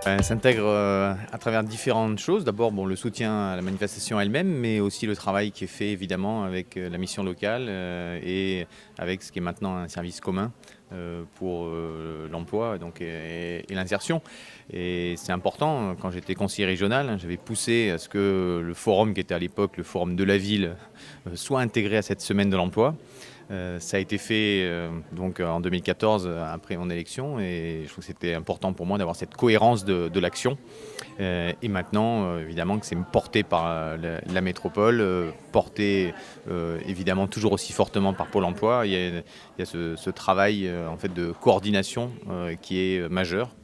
Elle s'intègre à travers différentes choses. D'abord, bon, le soutien à la manifestation elle-même, mais aussi le travail qui est fait évidemment avec la mission locale et avec ce qui est maintenant un service commun pour l'emploi et l'insertion. Et c'est important, quand j'étais conseiller régional, j'avais poussé à ce que le forum qui était à l'époque le forum de la ville soit intégré à cette semaine de l'emploi. Ça a été fait en 2014 après mon élection et je trouve que c'était important pour moi d'avoir cette cohérence de l'action. Et maintenant, évidemment, que c'est porté par la métropole, porté évidemment toujours aussi fortement par Pôle emploi. Il y a ce travail en fait, de coordination qui est majeur.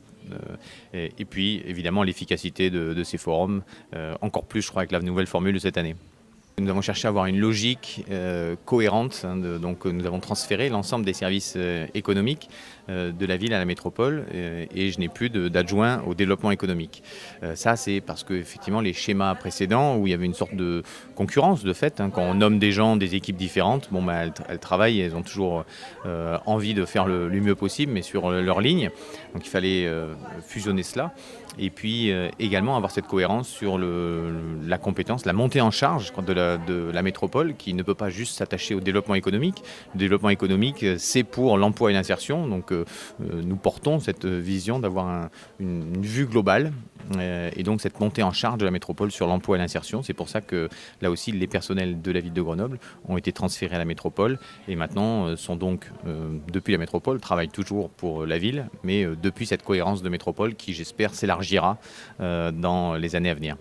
Et puis évidemment l'efficacité de ces forums, encore plus je crois avec la nouvelle formule de cette année. Nous avons cherché à avoir une logique cohérente, donc nous avons transféré l'ensemble des services économiques de la ville à la métropole et je n'ai plus d'adjoint au développement économique. Ça c'est parce que effectivement les schémas précédents où il y avait une sorte de concurrence de fait, quand on nomme des gens, des équipes différentes, elles travaillent, elles ont toujours envie de faire le mieux possible mais sur leur ligne, donc il fallait fusionner cela. Et puis également avoir cette cohérence sur la compétence, la montée en charge de la métropole qui ne peut pas juste s'attacher au développement économique. Le développement économique, c'est pour l'emploi et l'insertion. Donc nous portons cette vision d'avoir une vue globale et donc cette montée en charge de la métropole sur l'emploi et l'insertion. C'est pour ça que là aussi les personnels de la ville de Grenoble ont été transférés à la métropole et maintenant sont donc depuis la métropole, travaillent toujours pour la ville, mais depuis cette cohérence de métropole qui j'espère s'élargira dans les années à venir.